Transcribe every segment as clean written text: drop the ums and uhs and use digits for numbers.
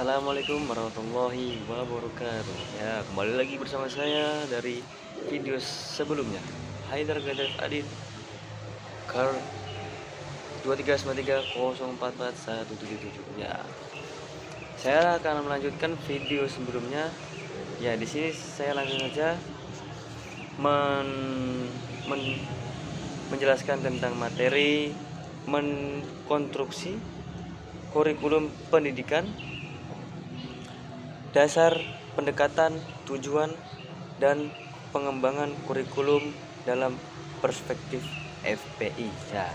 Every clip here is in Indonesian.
Assalamualaikum warahmatullahi wabarakatuh. Ya, kembali lagi bersama saya dari video sebelumnya. Haidar Gadar Adit Car 2393044177. Ya, saya akan melanjutkan video sebelumnya. Ya, di sini saya langsung saja menjelaskan tentang materi mengkonstruksi kurikulum pendidikan, dasar, pendekatan, tujuan, dan pengembangan kurikulum dalam perspektif FPI. Ya,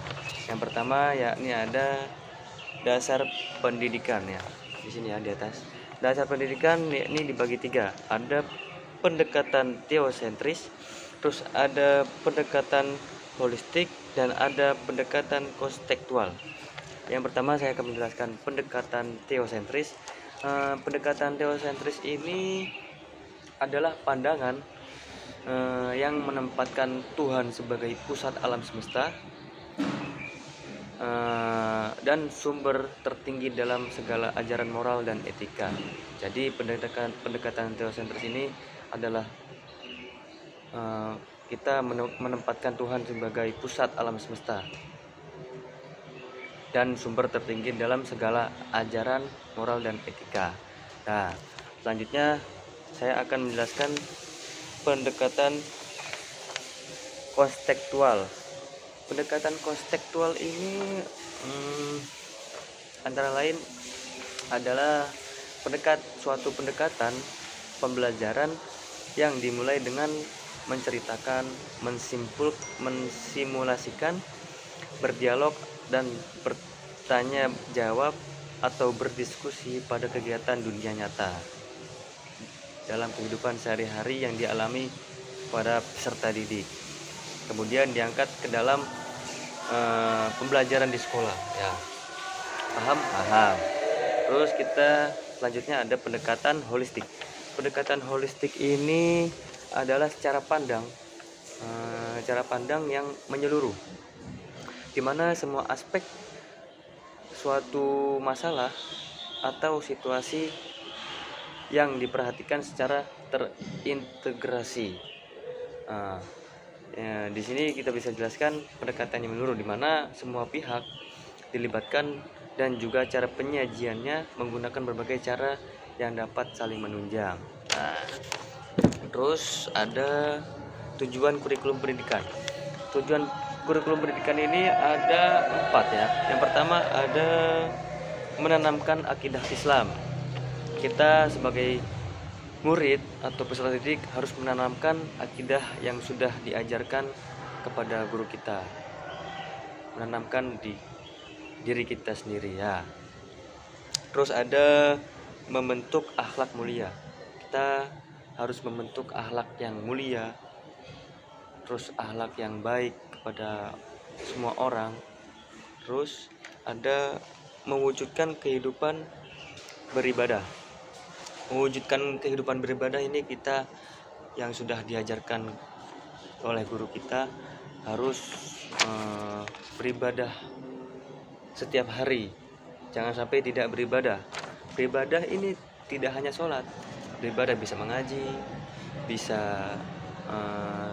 yang pertama yakni ada dasar pendidikan ya. Di sini ya di atas. Dasar pendidikan ini dibagi tiga. Ada pendekatan teosentris, terus ada pendekatan holistik, dan ada pendekatan konstekstual. Yang pertama saya akan menjelaskan pendekatan teosentris. Pendekatan teosentris ini adalah pandangan yang menempatkan Tuhan sebagai pusat alam semesta dan sumber tertinggi dalam segala ajaran moral dan etika. Jadi pendekatan teosentris ini adalah kita menempatkan Tuhan sebagai pusat alam semesta dan sumber tertinggi dalam segala ajaran moral dan etika. Nah, selanjutnya saya akan menjelaskan pendekatan konstekstual. Pendekatan konstekstual ini antara lain adalah suatu pendekatan pembelajaran yang dimulai dengan menceritakan, mensimulasikan, berdialog, dan bertanya jawab atau berdiskusi pada kegiatan dunia nyata dalam kehidupan sehari-hari yang dialami pada peserta didik, kemudian diangkat ke dalam pembelajaran di sekolah ya. Paham? Terus kita selanjutnya ada pendekatan holistik. Pendekatan holistik ini adalah cara pandang yang menyeluruh, di mana semua aspek suatu masalah atau situasi yang diperhatikan secara terintegrasi. Di sini kita bisa jelaskan pendekatan yang menyeluruh, di mana semua pihak dilibatkan dan juga cara penyajiannya menggunakan berbagai cara yang dapat saling menunjang. Terus ada tujuan kurikulum pendidikan. Tujuan kurikulum pendidikan ini ada 4 ya. Yang pertama ada menanamkan akidah Islam. Kita sebagai murid atau peserta didik harus menanamkan akidah yang sudah diajarkan kepada guru kita, menanamkan di diri kita sendiri ya. Terus ada membentuk akhlak mulia. Kita harus membentuk akhlak yang mulia, terus akhlak yang baik kepada semua orang. Terus ada mewujudkan kehidupan beribadah. Mewujudkan kehidupan beribadah ini kita yang sudah diajarkan oleh guru kita harus beribadah setiap hari. Jangan sampai tidak beribadah. Beribadah ini tidak hanya sholat. Beribadah bisa mengaji, bisa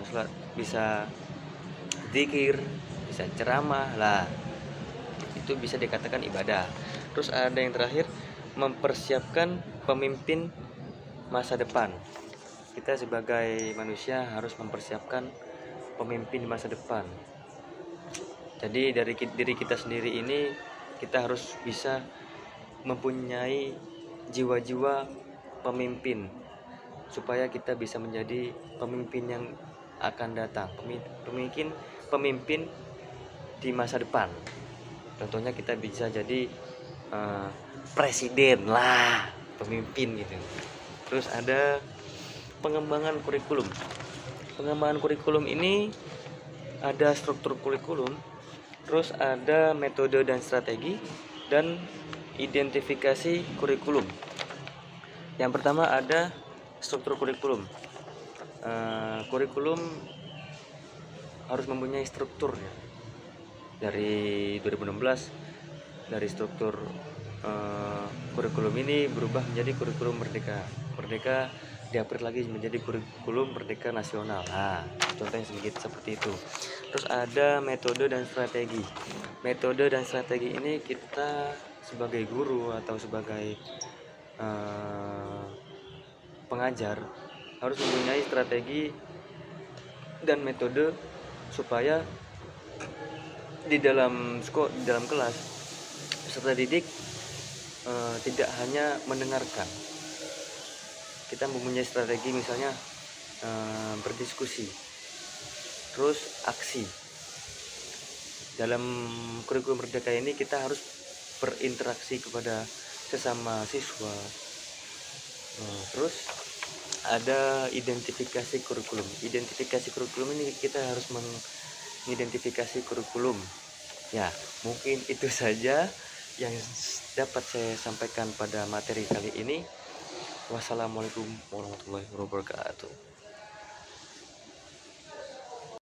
sholat, bisa zikir, bisa ceramah lah. Itu bisa dikatakan ibadah. Terus ada yang terakhir, mempersiapkan pemimpin masa depan. Kita sebagai manusia harus mempersiapkan pemimpin masa depan. Jadi dari diri kita sendiri ini kita harus bisa mempunyai jiwa-jiwa pemimpin supaya kita bisa menjadi pemimpin yang akan datang, pemimpin di masa depan. Contohnya kita bisa jadi presiden lah, pemimpin gitu. Terus ada pengembangan kurikulum. Pengembangan kurikulum ini ada struktur kurikulum, terus ada metode dan strategi, dan identifikasi kurikulum. Yang pertama ada struktur kurikulum. Kurikulum harus mempunyai struktur ya. Dari 2016 dari struktur kurikulum ini berubah menjadi kurikulum merdeka. Merdeka diupgrade lagi menjadi kurikulum merdeka nasional. Nah, contohnya sedikit seperti itu. Terus ada metode dan strategi. Metode dan strategi ini kita sebagai guru atau sebagai pengajar harus mempunyai strategi dan metode supaya di dalam kelas peserta didik tidak hanya mendengarkan. Kita mempunyai strategi, misalnya berdiskusi, terus aksi. Dalam kurikulum merdeka ini kita harus berinteraksi kepada sesama siswa. Terus ada identifikasi kurikulum. Identifikasi kurikulum ini kita harus mengidentifikasi kurikulum. Ya, mungkin itu saja yang dapat saya sampaikan pada materi kali ini. Wassalamualaikum warahmatullahi wabarakatuh.